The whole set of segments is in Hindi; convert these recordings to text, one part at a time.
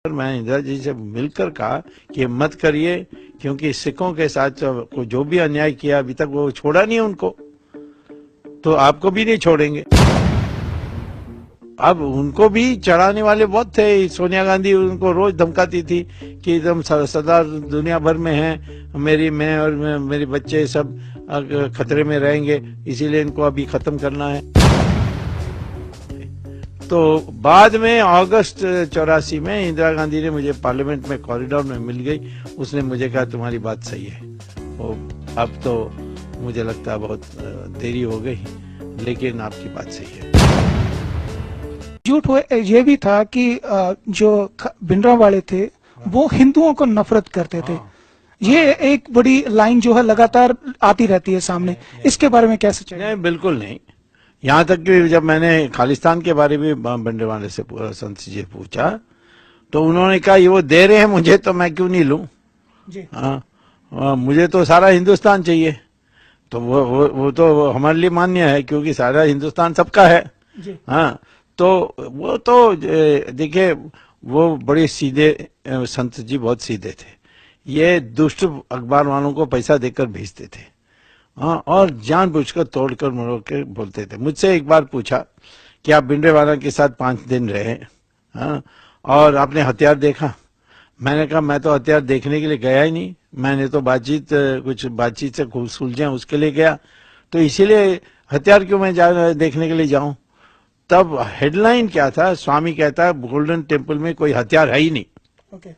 मैं इंदिरा जी से मिलकर कहा कि मत करिए, क्योंकि सिखों के साथ जो भी अन्याय किया अभी तक वो छोड़ा नहीं उनको, तो आपको भी नहीं छोड़ेंगे। अब उनको भी चढ़ाने वाले बहुत थे। सोनिया गांधी उनको रोज धमकाती थी कि एकदम सदा दुनिया भर में है, मैं और मेरे बच्चे सब खतरे में रहेंगे, इसीलिए इनको अभी खत्म करना है। तो बाद में अगस्त 84 में इंदिरा गांधी ने मुझे पार्लियामेंट में कॉरिडोर में मिल गई। उसने मुझे कहा तुम्हारी बात सही है। अब तो मुझे लगता है बहुत देरी हो गई, लेकिन आपकी बात सही है। झूठ ये भी था कि जो भिंडरांवाले थे वो हिंदुओं को नफरत करते थे। ये एक बड़ी लाइन जो है लगातार आती रहती है सामने, इसके बारे में क्या सोचेंगे? नहीं, बिल्कुल नहीं। यहाँ तक कि जब मैंने खालिस्तान के बारे में भिंडरांवाले से संत जी पूछा तो उन्होंने कहा ये वो दे रहे हैं मुझे तो मैं क्यों नहीं लूं। मुझे तो सारा हिंदुस्तान चाहिए। तो वो तो हमारे लिए मान्य है, क्योंकि सारा हिंदुस्तान सबका है। हाँ, तो वो तो देखिए वो बड़े सीधे संत जी, बहुत सीधे थे। ये दुष्ट अखबार वालों को पैसा देकर भेजते थे। हाँ, और जानबूझकर तोड़कर मरोड़ के बोलते थे। मुझसे एक बार पूछा कि आप भिंडरांवाला के साथ 5 दिन रहे, हाँ, और आपने हथियार देखा? मैंने कहा मैं तो हथियार देखने के लिए गया ही नहीं, मैंने तो कुछ बातचीत से सुलझे उसके लिए गया, तो इसीलिए हथियार क्यों मैं देखने के लिए जाऊं। तब हेडलाइन क्या था, स्वामी कहता है गोल्डन टेम्पल में कोई हथियार है ही नहीं।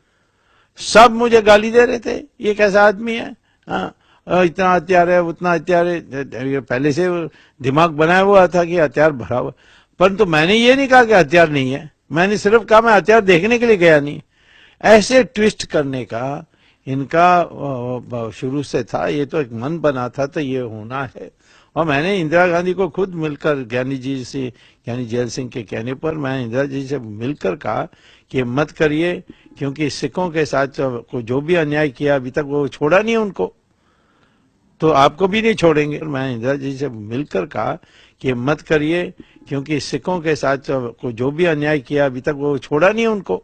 सब मुझे गाली दे रहे थे, ये कैसा आदमी है, हाँ, इतना हथियार है उतना हथियार है। पहले से दिमाग बनाया हुआ था कि हथियार भरा हुआ, परंतु मैंने ये नहीं कहा कि हथियार नहीं है, मैंने सिर्फ कहा मैं हथियार देखने के लिए गया नहीं। ऐसे ट्विस्ट करने का इनका शुरू से था। ये तो एक मन बना था तो ये होना है। और मैंने इंदिरा गांधी को खुद मिलकर, ज्ञानी जैल सिंह के कहने पर मैं इंदिरा जी से मिलकर कहा कि मत करिए, क्योंकि सिखों के साथ जो भी अन्याय किया अभी तक वो छोड़ा नहीं उनको, तो आपको भी नहीं छोड़ेंगे। मैं इंदिरा जी से मिलकर कहा कि मत करिए, क्योंकि सिखों के साथ जो भी अन्याय किया अभी तक वो छोड़ा नहीं उनको,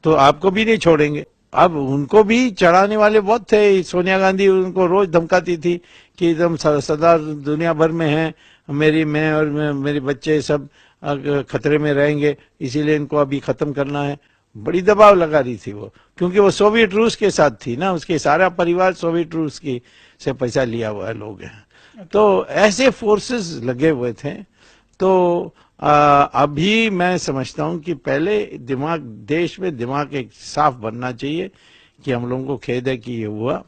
तो आपको भी नहीं छोड़ेंगे। अब उनको भी चढ़ाने वाले बहुत थे। सोनिया गांधी उनको रोज धमकाती थी कि एकदम सदा दुनिया भर में है, मैं और मेरे बच्चे सब खतरे में रहेंगे, इसीलिए इनको अभी खत्म करना है। बड़ी दबाव लगा रही थी वो, क्योंकि वो सोवियत रूस के साथ थी ना, उसके सारा परिवार सोवियत रूस की से पैसा लिया हुआ लोग हैं। तो ऐसे फोर्सेस लगे हुए थे। तो अभी मैं समझता हूं कि पहले देश में दिमाग एक साफ बनना चाहिए कि हम लोगों को खेद है कि ये हुआ,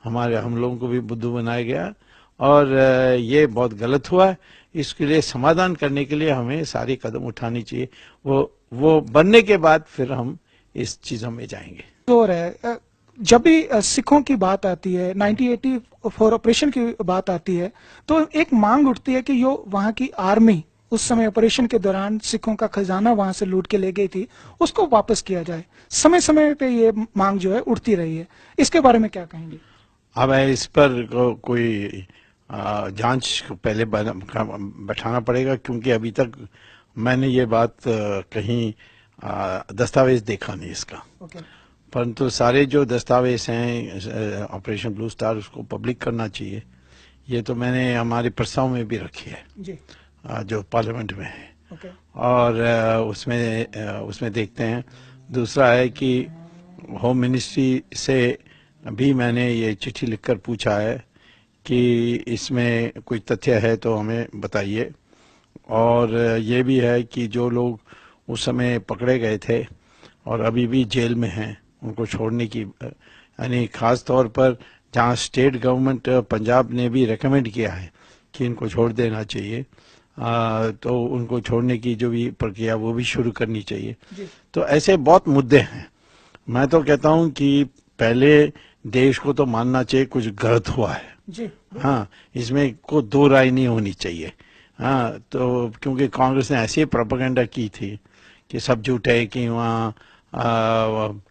हम लोगों को भी बुद्धू बनाया गया और ये बहुत गलत हुआ है। इसके लिए समाधान करने के लिए हमें सारी कदम उठानी चाहिए। वो बनने के बाद फिर हम इस चीजों में जाएंगे। तो जब भी सिखों की बात आती है, 1984 ऑपरेशन की बात आती है, तो एक मांग उठती है कि जो वहां की आर्मी उस समय ऑपरेशन के दौरान सिखों का खजाना वहां से लूट के ले गई थी, उसको वापस किया जाए। समय समय पे ये मांग जो है उठती रही है, इसके बारे में क्या कहेंगे? अब इस पर कोई जांच पहले बैठाना पड़ेगा, क्योंकि अभी तक मैंने ये बात कहीं दस्तावेज देखा नहीं इसका। परंतु सारे जो दस्तावेज हैं ऑपरेशन ब्लू स्टार, उसको पब्लिक करना चाहिए। ये तो मैंने हमारे प्रस्ताव में भी रखी है जी, जो पार्लियामेंट में है। और उसमें देखते हैं। दूसरा है कि होम मिनिस्ट्री से भी मैंने ये चिट्ठी लिखकर पूछा है कि इसमें कोई तथ्य है तो हमें बताइए। और ये भी है कि जो लोग उस समय पकड़े गए थे और अभी भी जेल में हैं, उनको छोड़ने की, यानी खास तौर पर जहाँ स्टेट गवर्नमेंट पंजाब ने भी रेकमेंड किया है कि इनको छोड़ देना चाहिए, तो उनको छोड़ने की जो भी प्रक्रिया वो भी शुरू करनी चाहिए। तो ऐसे बहुत मुद्दे हैं। मैं तो कहता हूं कि पहले देश को तो मानना चाहिए कुछ गलत हुआ है जी। हाँ, इसमें कोई दो राय नहीं होनी चाहिए। हाँ, तो क्योंकि कांग्रेस ने ऐसी प्रोपेगेंडा की थी कि सब झूठ है, कि वहाँ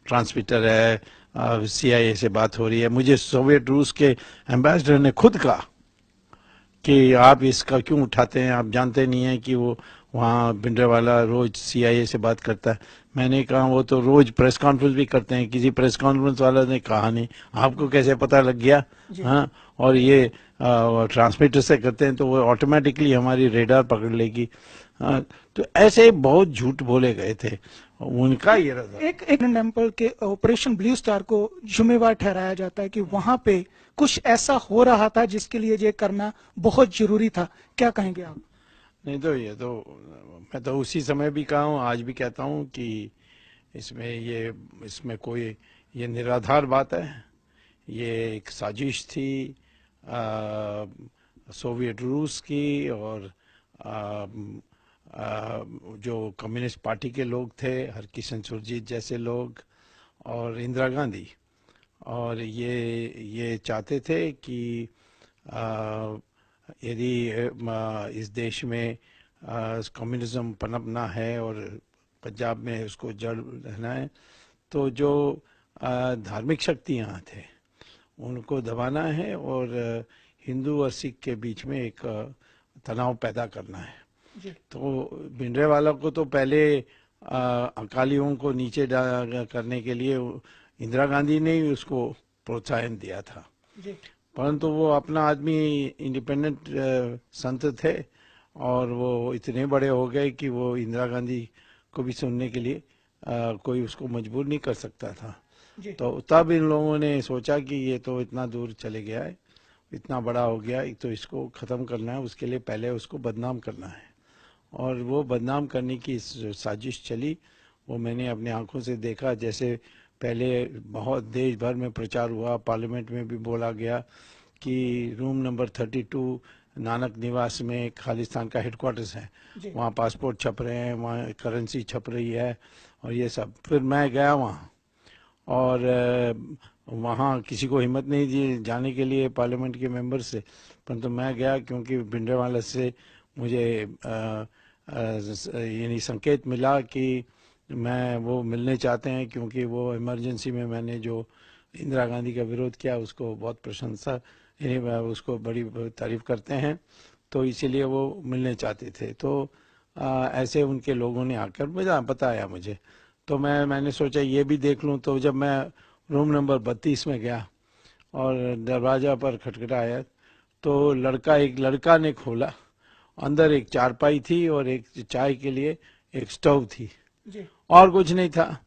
ट्रांसमीटर है, CIA से बात हो रही है। मुझे सोवियत रूस के एम्बेसडर ने खुद कहा कि आप इसका क्यों उठाते हैं, आप जानते नहीं हैं कि वो वहाँ भिंडरांवाला रोज CIA से बात करता है। मैंने कहा वो तो रोज प्रेस कॉन्फ्रेंस भी करते हैं, किसी प्रेस कॉन्फ्रेंस वाला ने कहा नहीं, आपको कैसे पता लग गया? हाँ, और ये ट्रांसमीटर से करते हैं तो वो ऑटोमेटिकली हमारी रेडार पकड़ लेगी। हाँ, तो ऐसे बहुत झूठ बोले गए थे, उनका ये रहा। एक एक टेम्पल के ऑपरेशन ब्लू स्टार को जिम्मेवार ठहराया जाता है कि वहां पे कुछ ऐसा हो रहा था जिसके लिए ये करना बहुत जरूरी था, क्या कहेंगे आप? नहीं तो ये तो मैं तो उसी समय भी कहा हूँ, आज भी कहता हूँ कि इसमें कोई ये निराधार बात है। ये एक साजिश थी सोवियत रूस की, और आ, जो कम्युनिस्ट पार्टी के लोग थे, हरकिशन सुरजीत जैसे लोग, और इंदिरा गांधी, और ये चाहते थे कि आ, यदि इस देश में कम्युनिज्म पनपना है और पंजाब में उसको जड़ रहना है, तो जो धार्मिक शक्तियाँ थे उनको दबाना है, और हिंदू और सिख के बीच में एक तनाव पैदा करना है। तो भिंडरेवाला को तो पहले अकालियों को नीचे करने के लिए इंदिरा गांधी ने ही उसको प्रोत्साहन दिया था, परंतु वो अपना आदमी इंडिपेंडेंट संत थे, और वो इतने बड़े हो गए कि वो इंदिरा गांधी को भी सुनने के लिए कोई उसको मजबूर नहीं कर सकता था। तो तब इन लोगों ने सोचा कि ये तो इतना दूर चले गया है, इतना बड़ा हो गया, तो इसको ख़त्म करना है, उसके लिए पहले उसको बदनाम करना है। और वो बदनाम करने की साजिश चली, वो मैंने अपनी आंखों से देखा। जैसे पहले बहुत देश भर में प्रचार हुआ, पार्लियामेंट में भी बोला गया कि रूम नंबर 32 नानक निवास में खालिस्तान का हेडक्वार्टर्स है, वहाँ पासपोर्ट छप रहे हैं, वहाँ करेंसी छप रही है, और ये सब। फिर मैं गया वहाँ, और वहाँ किसी को हिम्मत नहीं दी जाने के लिए पार्लियामेंट के मेंबर से, परंतु मैं गया क्योंकि भिंडरवाला से मुझे यानी संकेत मिला कि मैं वो मिलने चाहते हैं, क्योंकि वो इमरजेंसी में मैंने जो इंदिरा गांधी का विरोध किया उसको बहुत प्रशंसा, यानी उसको बड़ी तारीफ करते हैं, तो इसीलिए वो मिलने चाहते थे। तो ऐसे उनके लोगों ने आकर मुझे बताया मुझे, तो मैंने सोचा ये भी देख लूं। तो जब मैं रूम नंबर 32 में गया और दरवाज़ा पर खटखटाया, तो एक लड़का ने खोला। अंदर एक चारपाई थी और एक चाय के लिए एक स्टोव थी, और कुछ नहीं था।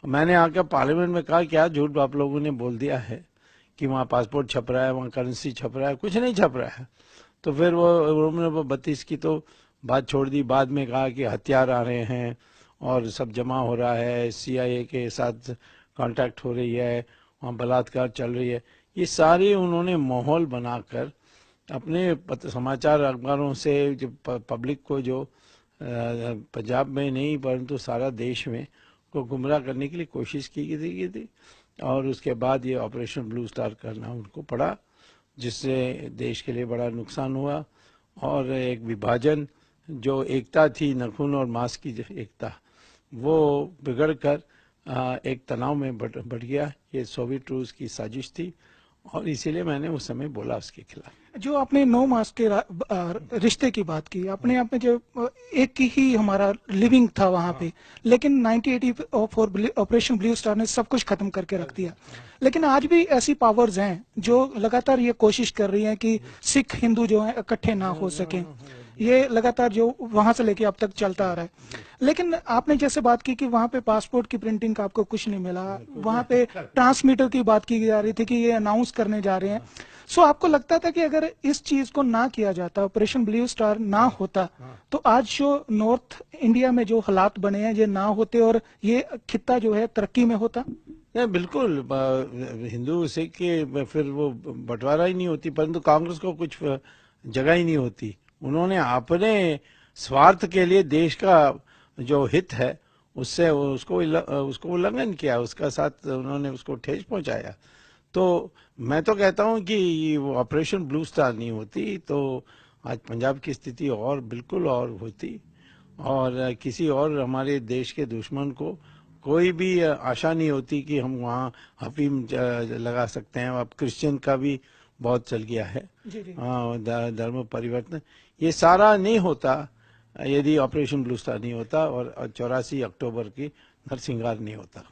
मैंने आकर पार्लियामेंट में कहा क्या झूठ आप लोगों ने बोल दिया है कि वहाँ पासपोर्ट छप रहा है, वहाँ करेंसी छप रहा है? कुछ नहीं छप रहा है। तो फिर वो रूम नंबर 32 की तो बात छोड़ दी। बाद में कहा कि हथियार आ रहे हैं और सब जमा हो रहा है, CIA के साथ कांटेक्ट हो रही है, वहाँ बलात्कार चल रही है। ये सारे उन्होंने माहौल बनाकर अपने समाचार अखबारों से जो पब्लिक को, जो पंजाब में नहीं परंतु सारा देश में, को गुमराह करने के लिए कोशिश की गई थी। और उसके बाद ये ऑपरेशन ब्लू स्टार करना उनको पड़ा, जिससे देश के लिए बड़ा नुकसान हुआ, और एक विभाजन, जो एकता थी नखून और मांस की एकता, वो बिगड़ कर एक तनाव में बढ़ गया। ये सोवियत रूस की साजिश थी, और इसीलिए मैंने उस समय बोला उसके खिलाफ। जो आपने 9 मास के रिश्ते की बात की, अपने आप में जो एक ही हमारा लिविंग था वहां पे, लेकिन 1984 ऑपरेशन ब्लू स्टार ने सब कुछ खत्म करके रख दिया। लेकिन आज भी ऐसी पावर्स हैं जो लगातार ये कोशिश कर रही हैं कि सिख हिंदू जो है इकट्ठे ना हो सकें। ये लगातार जो वहां से लेके अब तक चलता आ रहा है। लेकिन आपने जैसे बात की कि वहां पे पासपोर्ट की प्रिंटिंग का आपको कुछ नहीं मिला, वहां पे ट्रांसमीटर की बात की जा रही थी कि ये अनाउंस करने जा रहे हैं। सो आपको लगता था कि अगर इस चीज को ना किया जाता, ऑपरेशन ब्लू स्टार ना होता, तो आज जो नॉर्थ इंडिया में जो हालात बने हैं ये ना होते और ये खित्ता जो है तरक्की में होता? नहीं, बिल्कुल हिंदू सिख के फिर वो बंटवारा ही नहीं होती, परंतु कांग्रेस को कुछ जगह ही नहीं होती। उन्होंने अपने स्वार्थ के लिए देश का जो हित है उससे उसको उल्लंघन किया, उसका साथ उन्होंने उसको ठेस पहुंचाया। तो मैं तो कहता हूं कि वो ऑपरेशन ब्लू स्टार नहीं होती तो आज पंजाब की स्थिति और बिल्कुल और होती, और किसी और हमारे देश के दुश्मन को कोई भी आशा नहीं होती कि हम वहाँ अफीम लगा सकते हैं। अब क्रिश्चियन का भी बहुत चल गया है, धर्म परिवर्तन, ये सारा नहीं होता यदि ऑपरेशन ब्लू स्टार नहीं होता और 84 अक्टूबर की नरसिंहार नहीं होता।